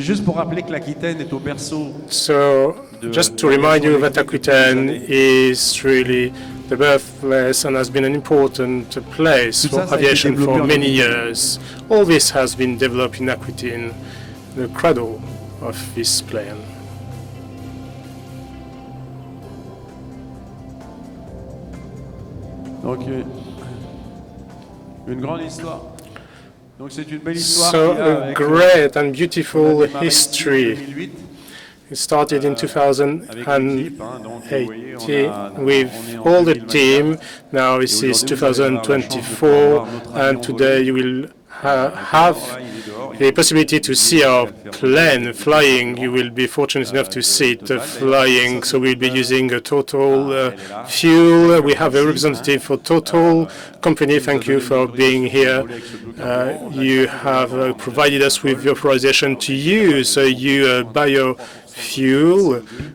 C'est juste pour rappeler que l'Aquitaine est au berceau. So, just to remind you that Aquitaine is really the birthplace and has been an important place for aviation for many years. All this has been developed in Aquitaine, the cradle of this plane. Donc, une grande histoire. Donc, c'est une belle histoire. So, a great and beautiful history. It started in 2018 with all the team. Now this is 2024, and today you will have the possibility to see our plane flying. You will be fortunate enough to see it flying. So we'll be using a Total fuel. We have a representative for Total company. Thank you for being here. You have provided us with the authorization to use biofuel.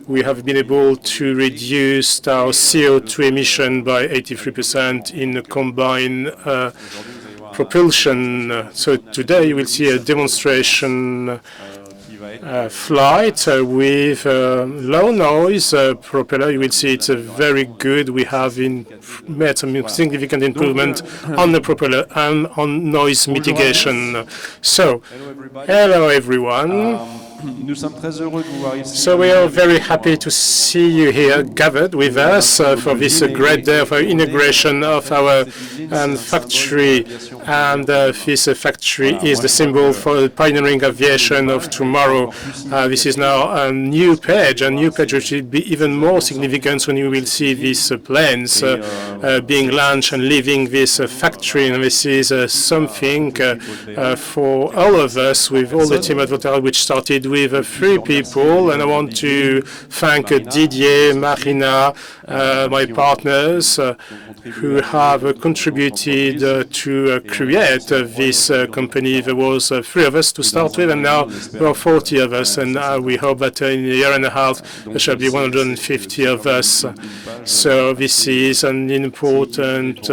We have been able to reduce our CO2 emission by 83% in the combined propulsion. So today you will see a demonstration flight with low noise propeller. You will see it's very good. We have made some significant improvement on the propeller and on noise mitigation. So, hello everyone. So we are very happy to see you here gathered with us for this great day of our inauguration of our factory. And this factory is the symbol for the pioneering aviation of tomorrow. This is now a new page which will be even more significant when you will see these planes being launched and leaving this factory. And this is something for all of us, with all the team at VoltAero, which started with 3 people. And I want to thank Didier, Marina, my partners, who have contributed to create this company. There was 3 of us to start with, and now there are 40 of us, and we hope that in a year and a half there shall be 150 of us. So this is an important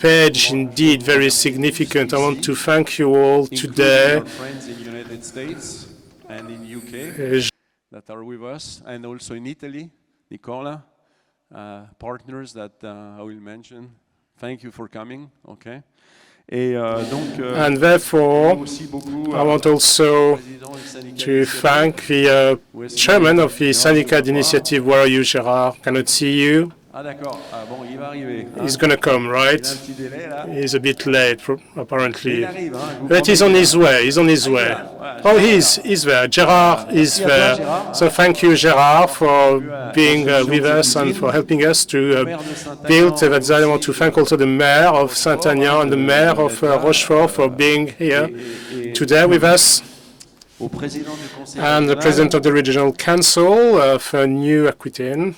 page, indeed very significant. I want to thank you all today. And in UK that are with us, and also in Italy, Nicola, partners that I will mention. Thank you for coming. Okay. And therefore, I want also to thank the chairman of the syndicat initiative. Where are you, Gérard? Cannot see you. He's going to come, right? He's a bit late, apparently. But he's on his way. He's on his way. Oh, he's there. Gérard is there. So thank you, Gérard, for being with us and for helping us to build that design. I want to thank also the mayor of Saint Agnant and the mayor of Rochefort for being here today with us, and the president of the regional council of Nouvelle-Aquitaine.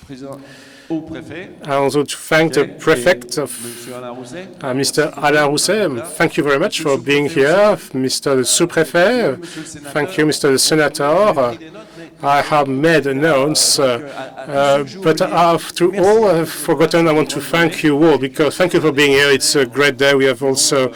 I also to thank the prefect of Mr. Alain Rousset. Thank you very much for being here. Mr. the sous-prefet, thank you, Mr. the senator. I have made a notes, but after all I've forgotten, I want to thank you all, because thank you for being here. It's a great day. We have also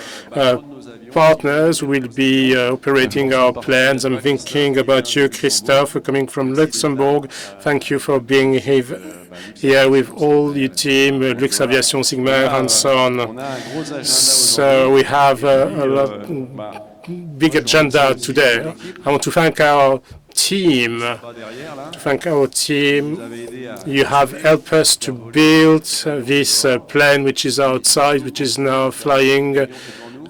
partners who will be operating our planes. I'm thinking about you, Christophe, coming from Luxembourg. Thank you for being here with all your team, Lux Aviation, Sigma, and so on. So we have a big agenda today. I want to thank our team. You have helped us to build this plane, which is outside, which is now flying,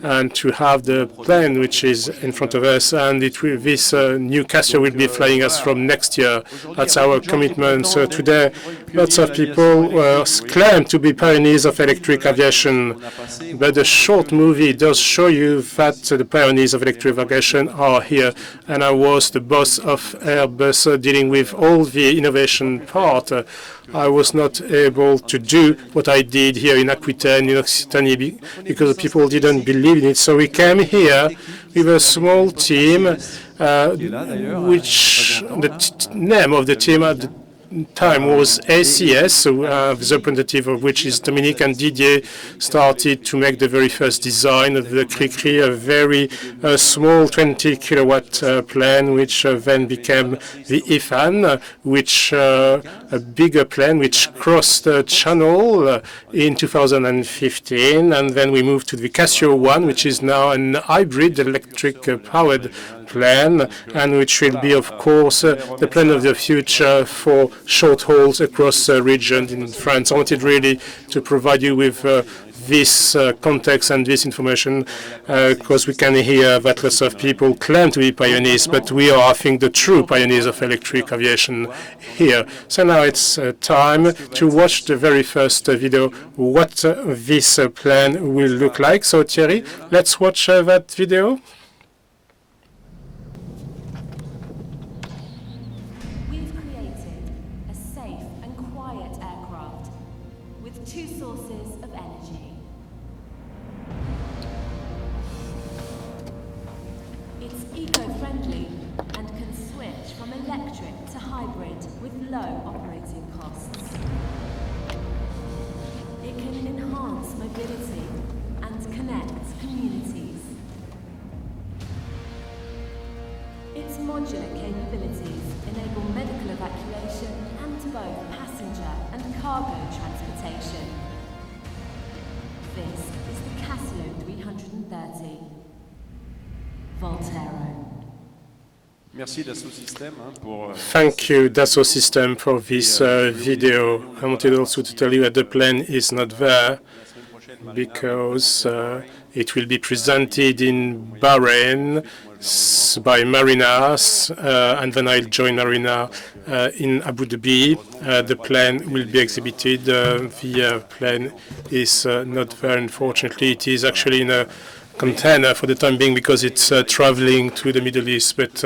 and to have the plane which is in front of us, and this new Cassio will be flying us from next year. That's our commitment. So today, lots of people claim to be pioneers of electric aviation, but the short movie does show you that the pioneers of electric aviation are here. And I was the boss of Airbus dealing with all the innovation part. I was not able to do what I did here in Aquitaine, in Occitanie, because people didn't believe in it. So we came here with a small team, which the name of the team time was ACS, the representative of which is Dominique, and Didier started to make the very first design of the Cri-Cri, a very small 20 kilowatt plane, which then became the IFAN, which a bigger plane which crossed the channel in 2015, and then we moved to the Cassio-1, which is now an hybrid electric powered plane, and which will be, of course, the plane of the future for short hauls across the region in France. I wanted really to provide you with this context and this information, because we can hear that lots of people claim to be pioneers, but we are, I think, the true pioneers of electric aviation here. So now it's time to watch the very first video, what this plane will look like. So Thierry, let's watch that video. We've created a safe and quiet aircraft with two sources of energy. It's eco-friendly and can switch from electric to hybrid with low operating costs. It can enhance mobility and connect communities. Its modular capabilities enable medical evacuation and both passenger and cargo transportation. This is the Cassio-330. VoltAero. Thank you, Dassault System, for this video. I wanted also to tell you that the plane is not there because it will be presented in Bahrain by Marinas, and then I'll join Marina in Abu Dhabi. The plane will be exhibited. The plane is not there, unfortunately. It is actually in a container for the time being because it's traveling to the Middle East, but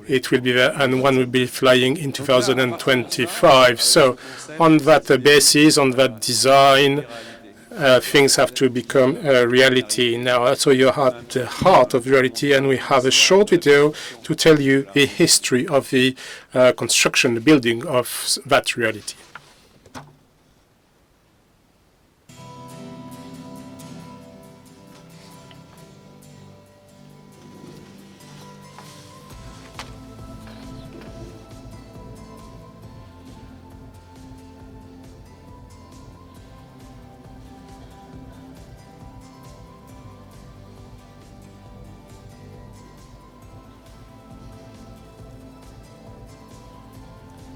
it will be there, and one will be flying in 2025. So on that basis, on that design, things have to become a reality. Now, so you're at the heart of reality, and we have a short video to tell you the history of the construction, the building of that reality.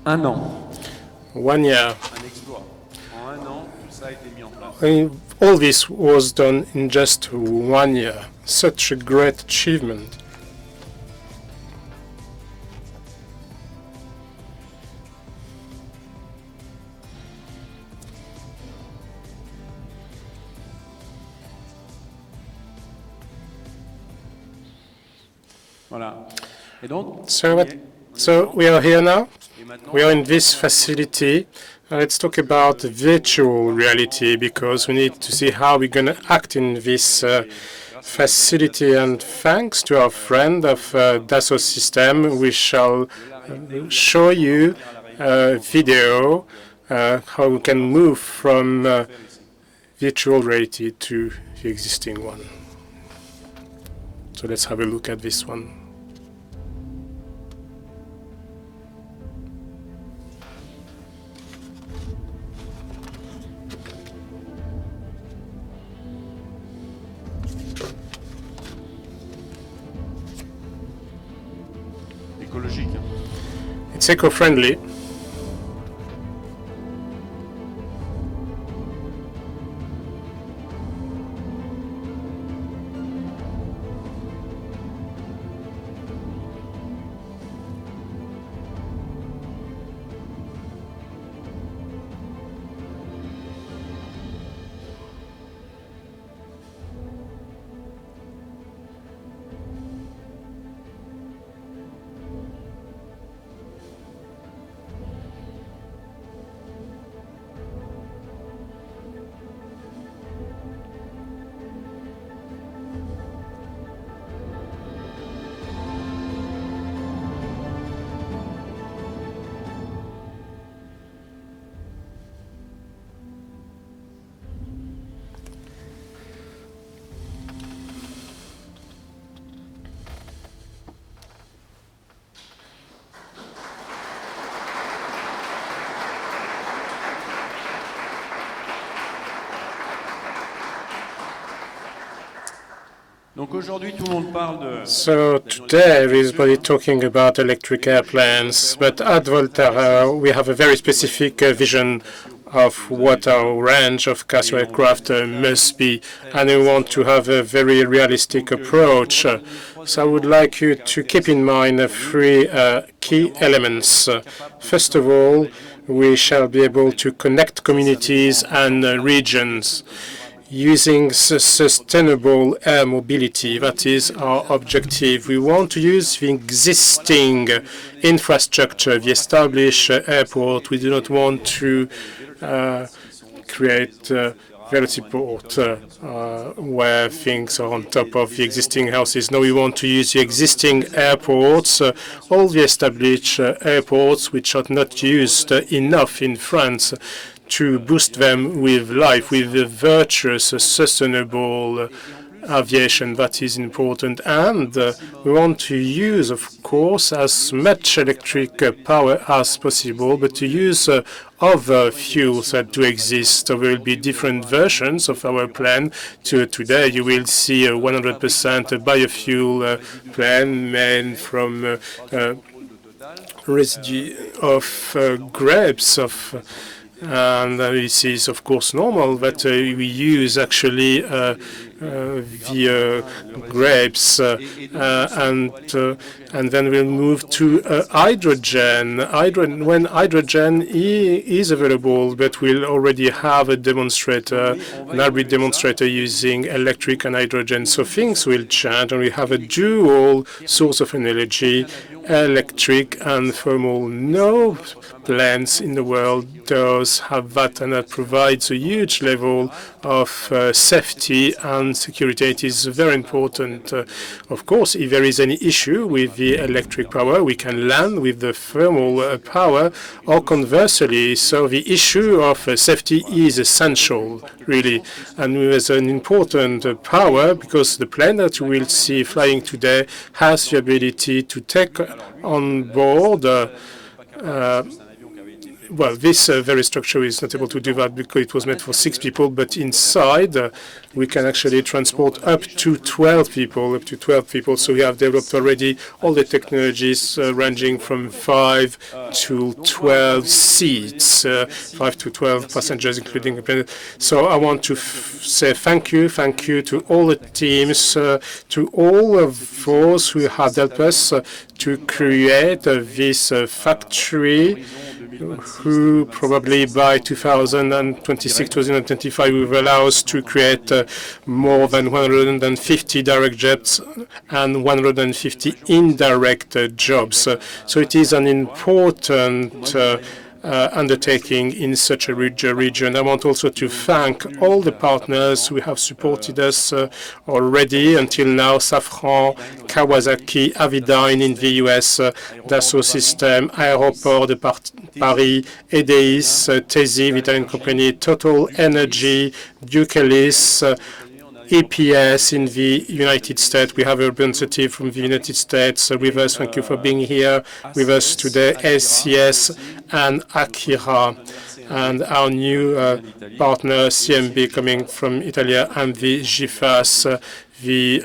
Un an. 1 year. Un exploit. En un an, tout ça a été mis en place. And all this was done in just 1 year. Such a great achievement. Voilà. Et donc, So we are here now. We are in this facility. Let's talk about virtual reality, because we need to see how we're going to act in this facility. And thanks to our friend of Dassault System, we shall show you a video how we can move from virtual reality to the existing one. So let's have a look at this one. It's eco-friendly. So today everybody talking about electric airplanes, but at VoltAero we have a very specific vision of what our range of Cassio aircraft must be, and we want to have a very realistic approach. So I would like you to keep in mind three key elements. First of all, we shall be able to connect communities and regions using sustainable air mobility. That is our objective. We want to use the existing infrastructure, the established airport. We do not want to create vertiport where things are on top of the existing houses. No, we want to use the existing airports, all the established airports which are not used enough in France, to boost them with life, with the virtuous, sustainable aviation. That is important. And we want to use, of course, as much electric power as possible, but to use other fuels that do exist. There will be different versions of our plan. Today, you will see a 100% biofuel plan made from residue of grapes, and this is, of course, normal that we use actually the grapes, and then we'll move to hydrogen. When hydrogen is available, but we'll already have a demonstrator, an hybrid demonstrator using electric and hydrogen. So things will change, and we have a dual source of energy, electric and thermal. No plants in the world does have that, and that provides a huge level of safety and security. It is very important. Of course, if there is any issue with the electric power, we can land with the thermal power, or conversely. So the issue of safety is essential, really, and there's an important power, because the plane that you will see flying today has the ability to take on board well, this very structure is not able to do that because it was meant for 6 people, but inside we can actually transport up to 12 people, So we have developed already all the technologies ranging from 5 to 12 seats, 5 to 12 passengers, including the plane. So I want to say thank you to all the teams, to all of those who have helped us to create this factory, who probably by 2026, 2025 will allow us to create more than 150 direct jobs and 150 indirect jobs. So it is an important undertaking in such a region. I want also to thank all the partners who have supported us already until now: Safran, Kawasaki, Avidyne in the US, Dassault Systèmes, Aéroport de Paris, Edeis, Tesi, the Italian company, Total Energy, Ducalis, EPS in the United States. We have a representative from the United States with us. Thank you for being here with us today. SCS and Akira, and our new partner CMB coming from Italy, and the GIFAS, the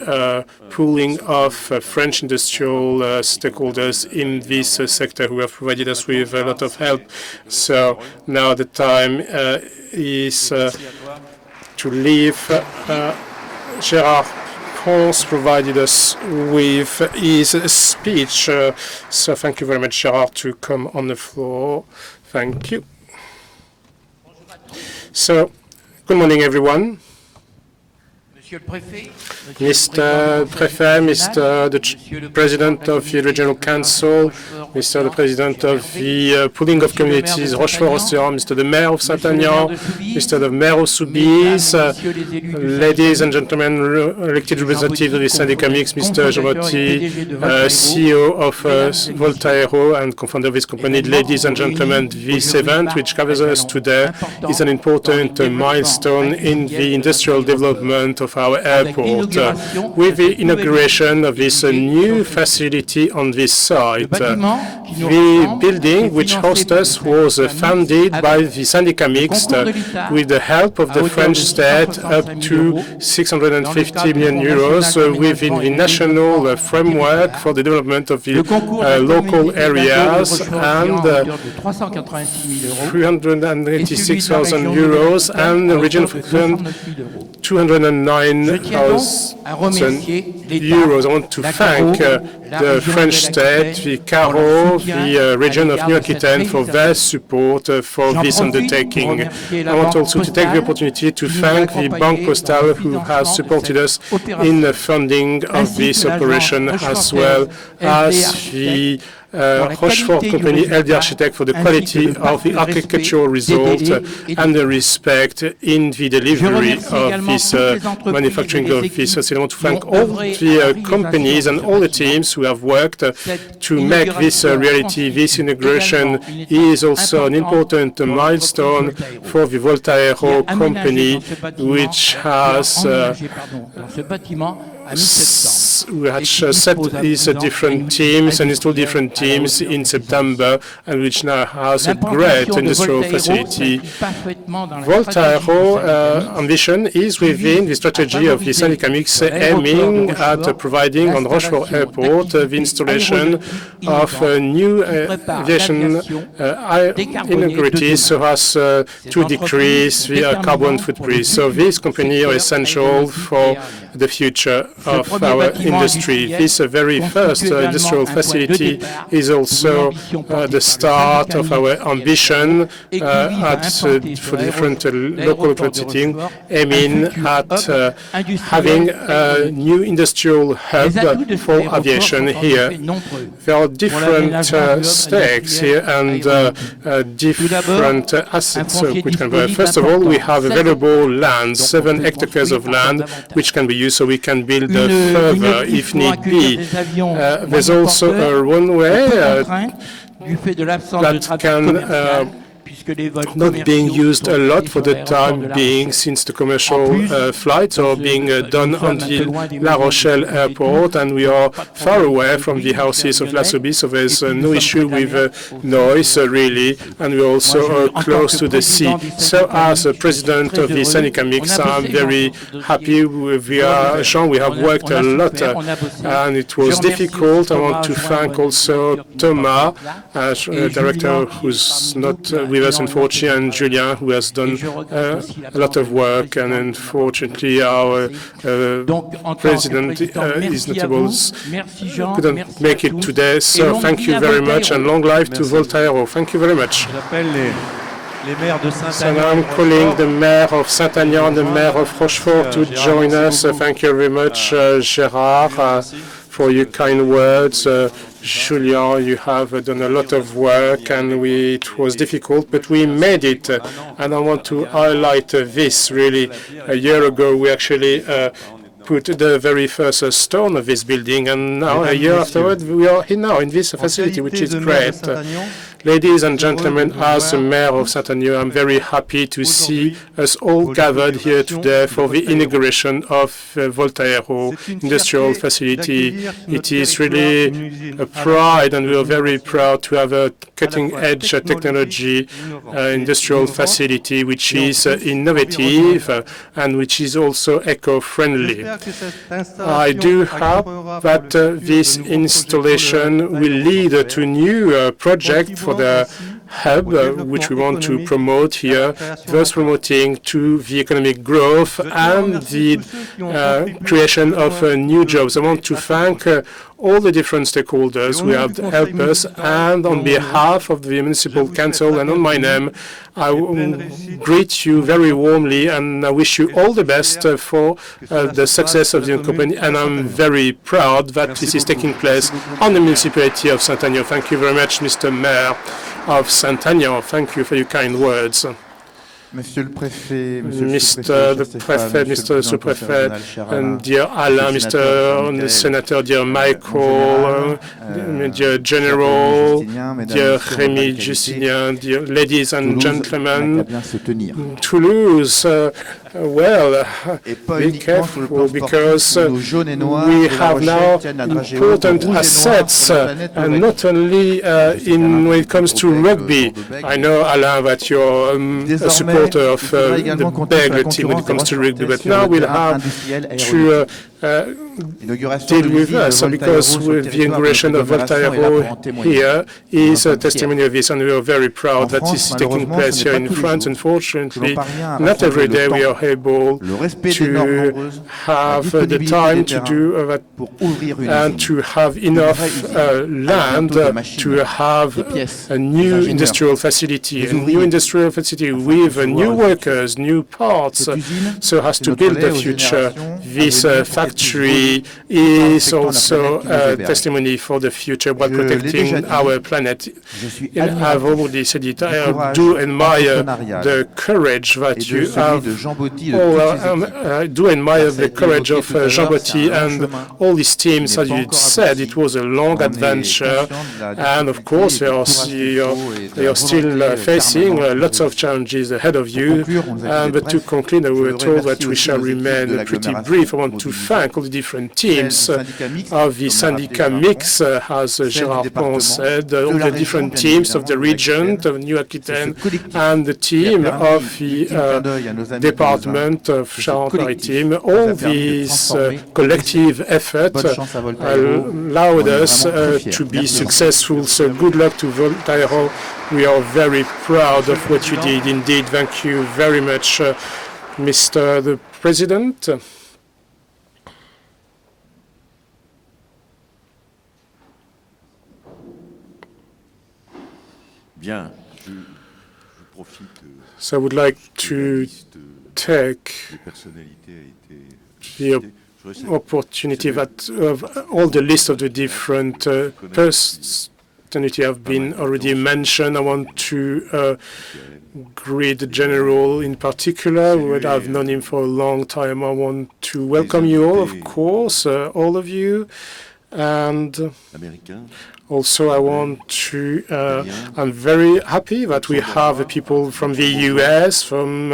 pooling of French industrial stakeholders in this sector, who have provided us with a lot of help. So now the time is to leave. Gérard Pons provided us with his speech. So thank you very much, Gérard, to come on the floor. Thank you. So, good morning, everyone. Mr. Préfet, Mr. the President of the Regional Council, Mr. the President of the Pooling of Communities Rochefort-Océan, Mr. the Mayor of Saint Agnant, Mr. the Mayor of Soubise, ladies and gentlemen, elected representatives of the syndicat mix, Mr. Jean-Baptiste, CEO of VoltAero and co-founder of this company. Ladies and gentlemen, this event, which covers us today, is an important milestone in the industrial development of our airport. With the inauguration of this new facility on this site, the building which hosts us was founded by the syndicat mixte with the help of the French state up to 650 million euros within the national framework for the development of the local areas and 386,000 euros and the region of 209,000 euros. I want to thank the French state, the CARO, the region of Nouvelle-Aquitaine for their support for this undertaking. I want also to take the opportunity to thank the Banque Postale who has supported us in the funding of this operation, as well as the Rochefort Company LD Architect for the quality of the architectural result and the respect in the delivery of this manufacturing of this facility. I want to thank all the companies and all the teams who have worked to make this a reality. This inauguration is also an important milestone for the VoltAero company, which has set these different teams and installed different teams in September, and which now has a great industrial facility. VoltAero ambition is within the strategy of the syndicat mixte, aiming at providing on Rochefort Airport the installation of new aviation inaugurates so as to decrease the carbon footprint. So these companies are essential for the future of our industry. This very first industrial facility is also the start of our ambition for different local cities, aiming at having a new industrial hub for aviation here. There are different stakes here and different assets which can be. First of all, we have available land, 7 hectares of land, which can be used so we can build further if need be. There's also a runway that can not being used a lot for the time being, since the commercial flights are being done on the La Rochelle airport, and we are far away from the houses of La Soubise, so there's no issue with noise really, and we're also close to the sea. So as a president of the syndicat mixte, I'm very happy with Jean. We have worked a lot and it was difficult. I want to thank also Thomas, director who's not with us unfortunately, and Julien, who has done a lot of work, and unfortunately our president is notable, couldn't make it today. So thank you very much, and long life to VoltAero. Thank you very much. So now I'm calling the mayor of Saint Agnant and the mayor of Rochefort to join us. Thank you very much, Gérard, for your kind words. Julien, you have done a lot of work, and it was difficult, but we made it. And I want to highlight this really. A year ago, we actually put the very first stone of this building, and now a year afterward, we are here now in this facility, which is great. Ladies and gentlemen, as the mayor of Saint Agnant, I'm very happy to see us all gathered here today for the inauguration of VoltAero industrial facility. It is really a pride, and we are very proud to have a cutting-edge technology industrial facility which is innovative and which is also eco-friendly. I do hope that this installation will lead to new projects for the hub, which we want to promote here, thus promoting to the economic growth and the creation of new jobs. I want to thank all the different stakeholders who have helped us, and on behalf of the Municipal Council and on my name, I greet you very warmly, and I wish you all the best for the success of the company, and I'm very proud that this is taking place on the municipality of Saint Agnant. Thank you very much, Mr. Mayor of Saint Agnant. Thank you for your kind words. Monsieur le Préfet, Mr. the Préfet, Mr. the Sous-Préfet, and dear Alain, Mr. Senator, dear Michael, dear General, dear Rémi Justinien, dear ladies and gentlemen, Toulouse Be careful, because we have now important assets, and not only when it comes to rugby. I know, Alain, that you're a supporter of the Belgian team when it comes to rugby, but now we'll have to deal with us, because with the inauguration of VoltAero here is a testimony of this, and we are very proud that this is taking place here in France. Unfortunately, not every day we are able to have the time to do that and to have enough land to have a new industrial facility, with new workers, new parts, so as to build the future. This factory is also a testimony for the future while protecting our planet. I've already said it. I do admire the courage that you have. I do admire the courage of Jean Botti and all these teams. As you said, it was a long adventure, and of course they are still facing lots of challenges ahead of you. But to conclude, we were told that we shall remain pretty brief. I want to thank all the different teams of the syndicat mix, as Gérard Pont said, all the different teams of the region of Nouvelle-Aquitaine, and the team of the department of Charente-Maritime. All these collective effort allowed us to be successful. So good luck to VoltAero. We are very proud of what you did indeed. Thank you very much, Mr. the President. So I would like to take the opportunity that of all the list of the different personalities have been already mentioned. I want to greet the General in particular, who I've known him for a long time. I want to welcome you all, of course, all of you. And also, I want to, I'm very happy that we have people from the US, from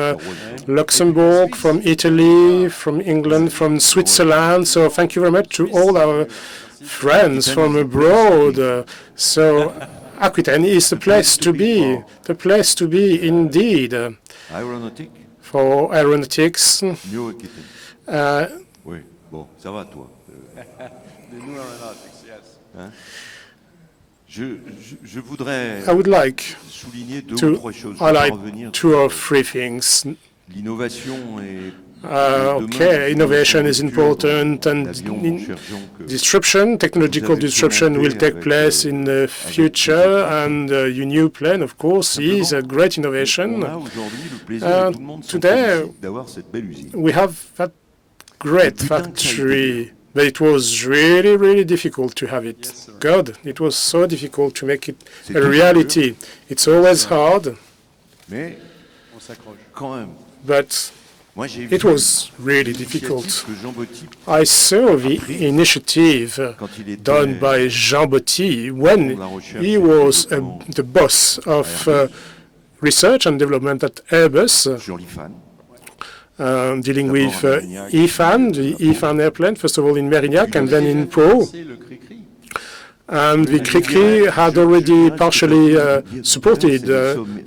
Luxembourg, from Italy, from England, from Switzerland. So thank you very much to all our friends from abroad. So Aquitaine is the place to be, indeed. For aeronautics. Oui, bon, ça va, toi. The new aeronautics, yes. Hein? Je voudrais souligner deux ou trois choses. Highlight two or three things. L'innovation est innovation is important, and technological disruption will take place in the future, and your new plane, of course, is a great innovation. Today, we have that great factory, but it was really, really difficult to have it. Yes, God, it was so difficult to make it a reality. It's always hard, but it was really difficult. I saw the initiative done by Jean Botti when he was the boss of research and development at Airbus, dealing with IFAN, the IFAN airplane, first of all in Mérignac and then in Pau. And the CRICRI had already partially supported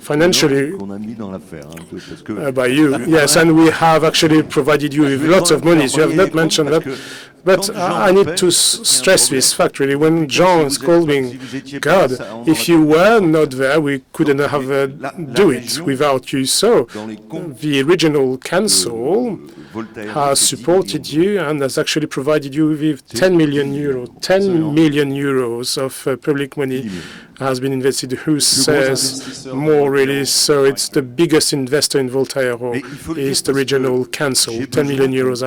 financially by you. Yes, and we have actually provided you with lots of money. You have not mentioned that. But I need to stress this fact, really. When Jean called me, God, if you were not there, we couldn't have do it without you. So the regional council has supported you and has actually provided you with 10 million euros of public money has been invested. Who says more, really? So it's the biggest investor in VoltAero is the regional council. 10 million euros.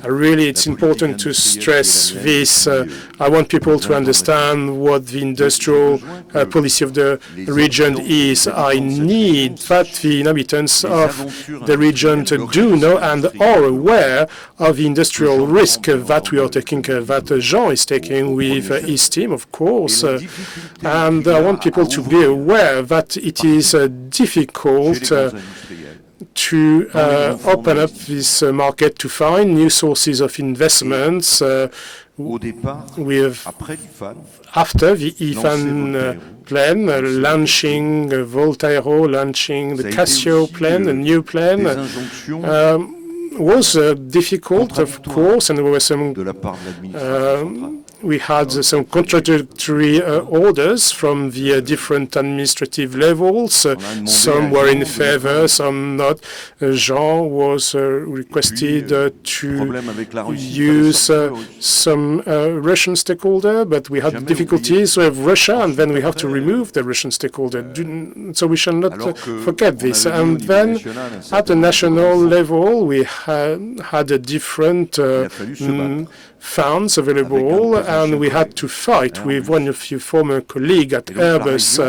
Really, it's important to stress this. I want people to understand what the industrial policy of the region is. I need that the inhabitants of the region to do know and are aware of the industrial risk that we are taking, that Jean is taking with his team, of course. And I want people to be aware that it is difficult to open up this market to find new sources of investments. After the IFAN plan, launching VoltAero, launching the Cassio plan, a new plan, was difficult, of course, and there were some we had some contradictory orders from the different administrative levels. Some were in favor, some not. Jean was requested to use some Russian stakeholder, but we had difficulties with Russia, and then we have to remove the Russian stakeholder. So we shall not forget this. And then at the national level, we had a different funds available, and we had to fight with one of your former colleagues at Airbus,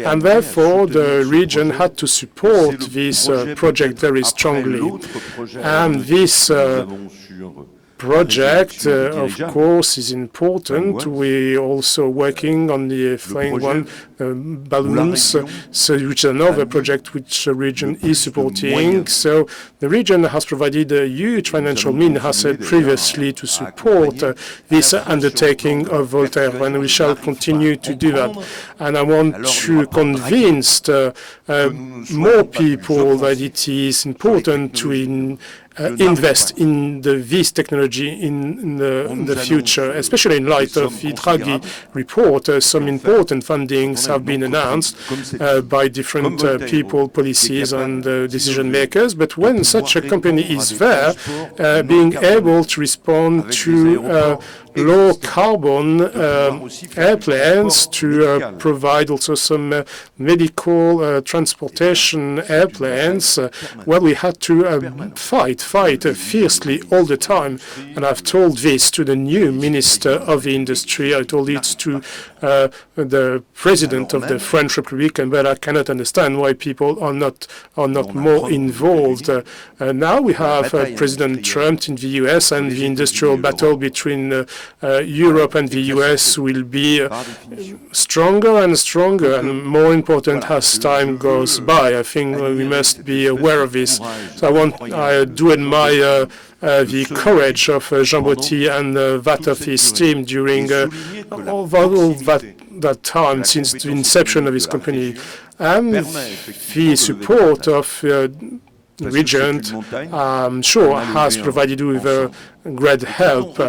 and therefore the region had to support this project very strongly. And this project, of course, is important. We're also working on the Flying One balloons, which is another project which the region is supporting. So the region has provided a huge financial means, as I said previously, to support this undertaking of VoltAero, and we shall continue to do that. And I want to convince more people that it is important to invest in this technology in the future, especially in light of the Draghi report. Some important fundings have been announced by different people, policies, and decision makers. But when such a company is there, being able to respond to low carbon airplanes, to provide also some medical transportation airplanes, well, we had to fight fiercely all the time. And I've told this to the new Minister of the Industry. I told it to the President of the French Republic, but I cannot understand why people are not more involved. Now we have President Trump in the US, and the industrial battle between Europe and the US will be stronger and stronger and more important as time goes by. I think we must be aware of this. So I do admire the courage of Jean Botti and that of his team during all that time since the inception of his company, and the support of Regent, I'm sure, has provided you with great help,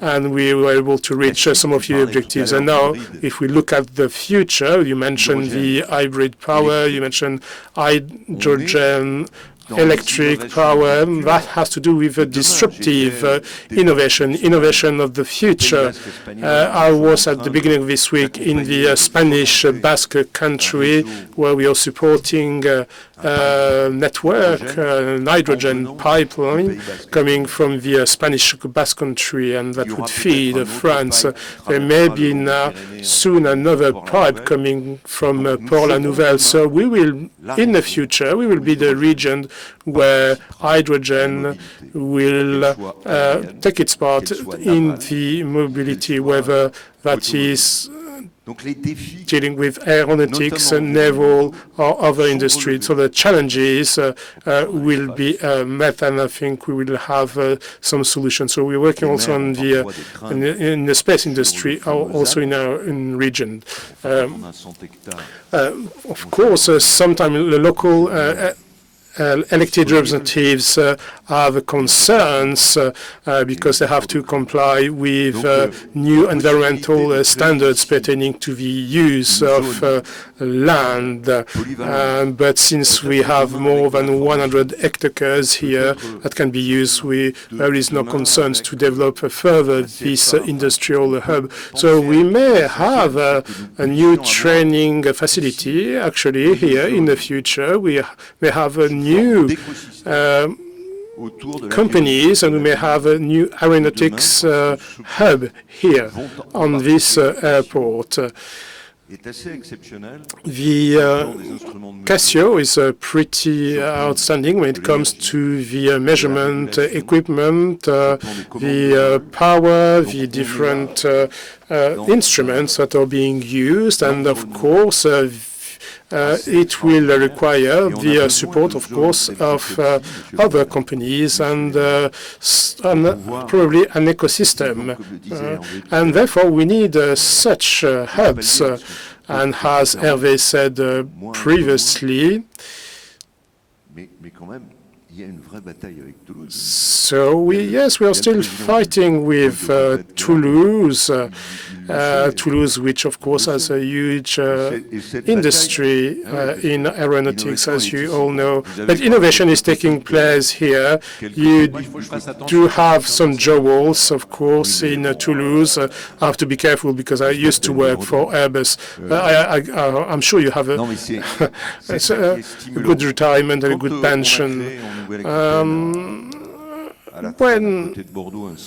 and we were able to reach some of your objectives. And now, if we look at the future, you mentioned the hybrid power, you mentioned hydrogen, electric power. That has to do with disruptive innovation of the future. I was at the beginning of this week in the Spanish Basque country, where we are supporting network, hydrogen pipeline coming from the Spanish Basque country, and that would feed France. There may be now soon another pipe coming from Port-la-Nouvelle. So we will, in the future, we will be the region where hydrogen will take its part in the mobility, whether that is dealing with aeronautics, naval, or other industries. So the challenges will be met, and I think we will have some solutions. So we're working also on in the space industry, also in our region. Of course, sometimes the local elected representatives have concerns because they have to comply with new environmental standards pertaining to the use of land. But since we have more than 100 hectares here that can be used, there is no concerns to develop further this industrial hub. So we may have a new training facility actually here in the future. We may have a new companies, and we may have a new aeronautics hub here on this airport. The Cassio is pretty outstanding when it comes to the measurement equipment, the power, the different instruments that are being used, and of course it will require the support, of course, of other companies and probably an ecosystem. And therefore, we need such hubs. And as Hervé said previously, so yes, we are still fighting with Toulouse. Toulouse, which of course has a huge industry in aeronautics, as you all know. But innovation is taking place here. You do have some jewels, of course, in Toulouse. I have to be careful because I used to work for Airbus. I'm sure you have a good retirement and a good pension. When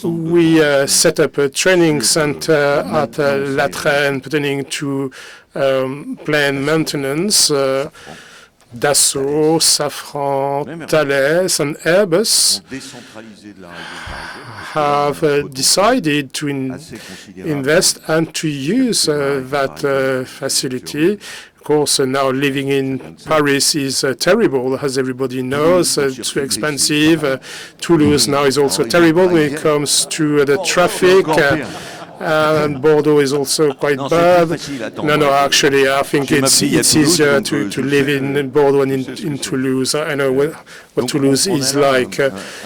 we set up a training center at La Traîne pertaining to plane maintenance, Dassault, Safran, Thales, and Airbus have decided to invest and to use that facility. Of course, now living in Paris is terrible, as everybody knows. It's too expensive. Toulouse now is also terrible when it comes to the traffic. And Bordeaux is also quite bad. No, actually, I think it's easier to live in Bordeaux and in Toulouse. I know what Toulouse is like.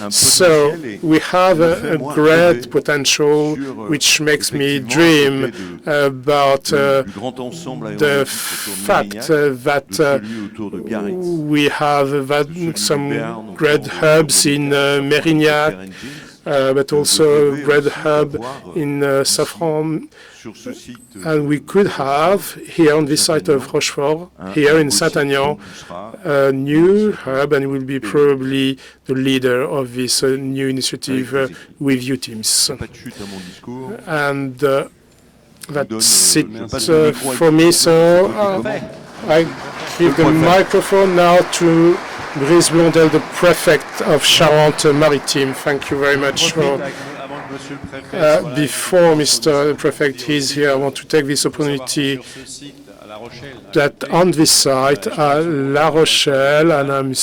So we have a great potential, which makes me dream about the fact that we have some great hubs in Mérignac, but also a great hub in Safran. And we could have here on this site of Rochefort, here in Saint Agnant, a new hub, and will be probably the leader of this new initiative with you teams. And that's it for me. So I give the microphone now to Brice Blondel, the prefect of Charente-Maritime. Thank you very much. Before Mr. Prefect is here, I want to take this opportunity that on this site, La Rochelle, and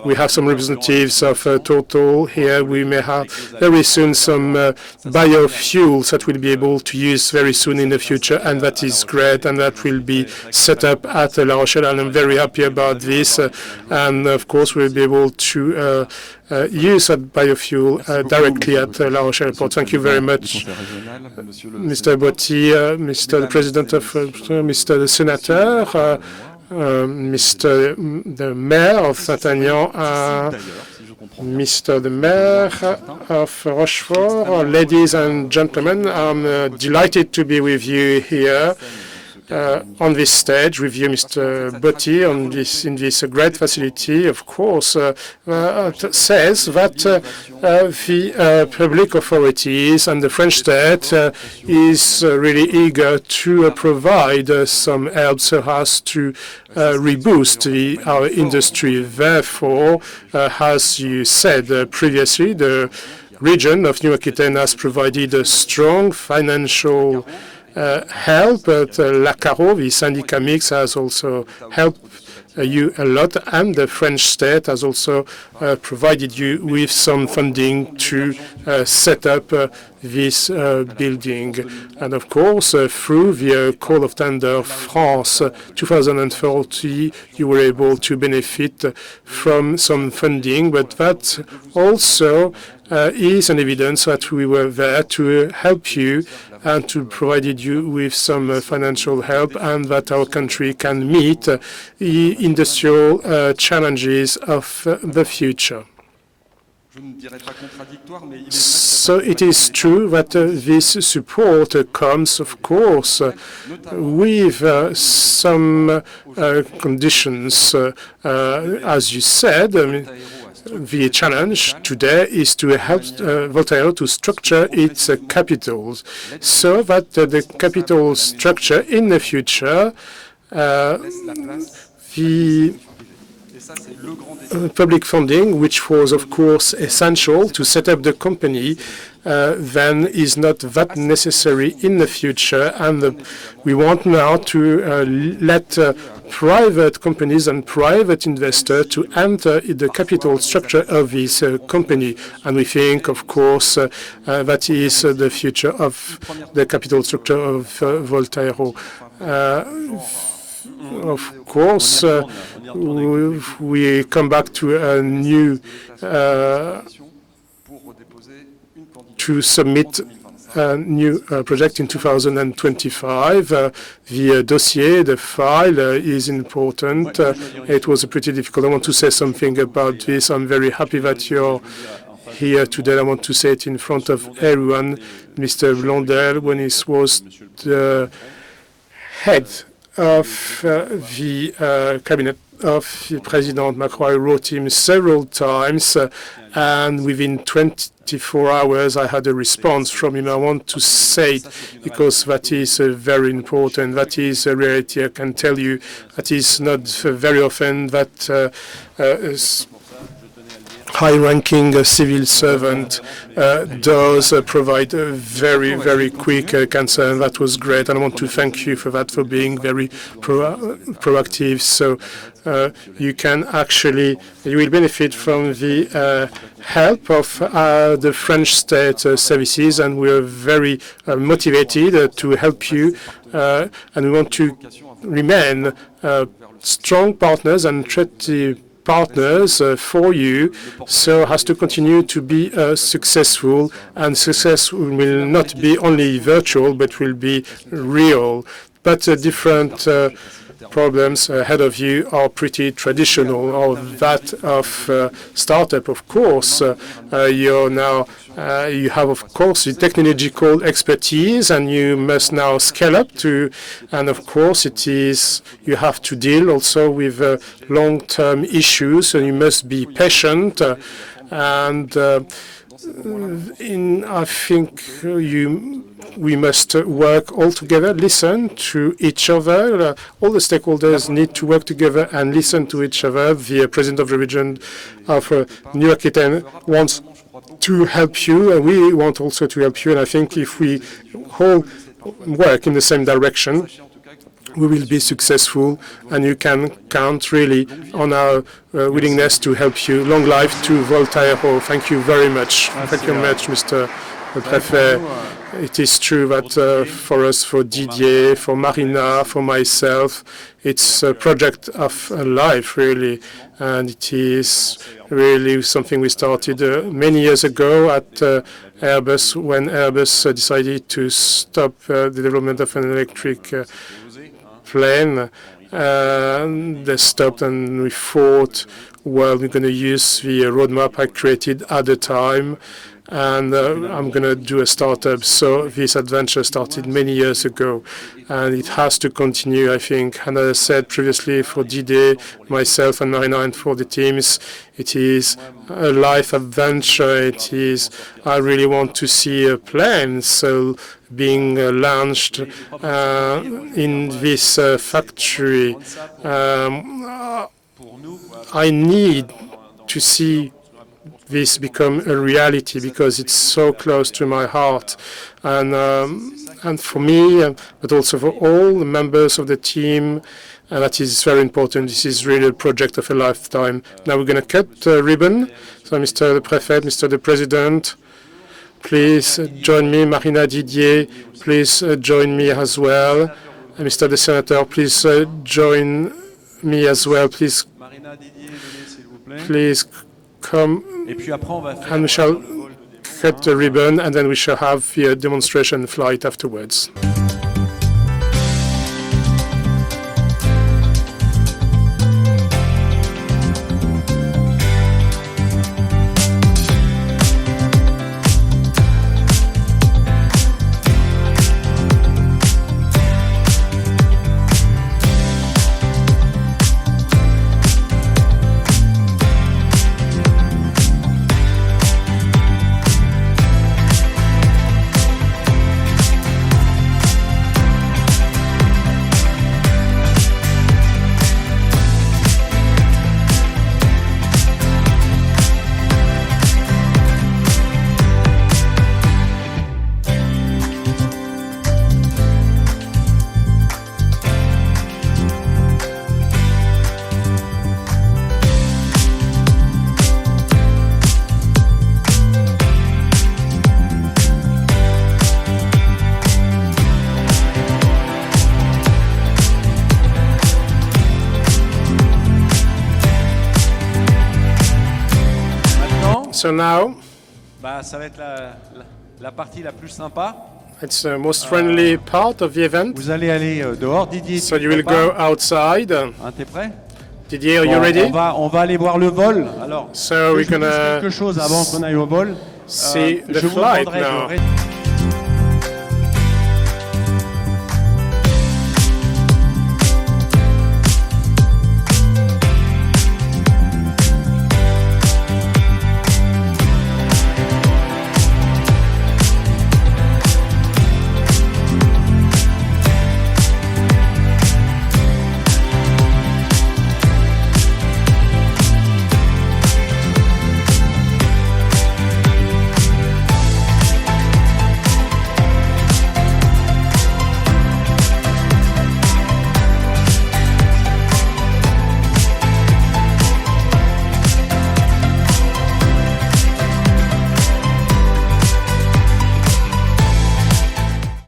we have some representatives of Total here. We may have very soon some biofuels that we'll be able to use very soon in the future, and that is great, and that will be set up at La Rochelle, and I'm very happy about this. And of course, we'll be able to use that biofuel directly at La Rochelle Airport. Thank you very much, Mr. Botti, Mr. the President of Mr. the Senator, Mr. the Mayor of Saint Agnant, Mr. the Mayor of Rochefort, ladies and gentlemen, I'm delighted to be with you here on this stage with you, Mr. Botti, in this great facility. Of course, says that the public authorities and the French state is really eager to provide some help so as to reboost our industry. Therefore, as you said previously, the region of Nouvelle-Aquitaine has provided a strong financial help, but La Caro, the syndicat mix, has also helped you a lot, and the French state has also provided you with some funding to set up this building. And of course, through the Call of Tender France 2040, you were able to benefit from some funding, but that also is an evidence that we were there to help you and to provide you with some financial help, and that our country can meet the industrial challenges of the future. So it is true that this support comes, of course, with some conditions. As you said, the challenge today is to help VoltAero to structure its capitals so that the capital structure in the future, the public funding, which was, of course, essential to set up the company, then is not that necessary in the future. And we want now to let private companies and private investors to enter the capital structure of this company. And we think, of course, that is the future of the capital structure of VoltAero. Of course, we come back to a new to submit a new project in 2025. The dossier, the file is important. It was pretty difficult. I want to say something about this. I'm very happy that you're here today. I want to say it in front of everyone. Mr. Blondel, when he was the head of the cabinet of the President Macron, I wrote him several times, and within 24 hours I had a response from him. I want to say it because that is very important. That is a reality. I can tell you that is not very often that high-ranking civil servant does provide a very, very quick answer, and that was great. And I want to thank you for that, for being very proactive. So you can actually, you will benefit from the help of the French state services, and we are very motivated to help you, and we want to remain strong partners and trusted partners for you, so has to continue to be successful, and success will not be only virtual but will be real. But different problems ahead of you are pretty traditional, or that of startup. Of course, you're now you have, of course, the technological expertise, and you must now scale up to. And of course, it is you have to deal also with long-term issues, and you must be patient. And I think we must work all together, listen to each other. All the stakeholders need to work together and listen to each other. The president of the region of Nouvelle-Aquitaine wants to help you, and we want also to help you. And I think if we all work in the same direction, we will be successful, and you can count really on our willingness to help you. Long life to VoltAero. Thank you very much. Thank you very much, Mr. Préfet. It is true that for us, for Didier, for Marina, for myself, it's a project of a life, really. And it is really something we started many years ago at Airbus, when Airbus decided to stop the development of an electric plane. They stopped, and we thought, well, we're going to use the roadmap I created at the time, and I'm going to do a startup. So this adventure started many years ago, and it has to continue, I think. And as I said previously, for Didier, myself, and Marina, and for the teams, it is a life adventure. It is, I really want to see a plane being launched in this factory. I need to see this become a reality because it's so close to my heart, and for me, but also for all the members of the team. And that is very important. This is really a project of a lifetime. Now we're going to cut the ribbon. So, Mr. the Prefect, Mr. the President, please join me. Marina, Didier, please join me as well. And Mr. the Senator, please join me as well. Please come, and we shall cut the ribbon, and then we shall have the demonstration flight afterwards. So now, bah, ça va être la partie la plus sympa. it's the most friendly part of the event. Vous allez aller dehors, Didier. So you will go outside. Hein, t'es prêt? Didier, are Bon, you ready? on va aller voir le vol. Alors, So we're je vous dise gonna quelque chose avant qu'on aille au vol. see Je the vous flight demanderai now. de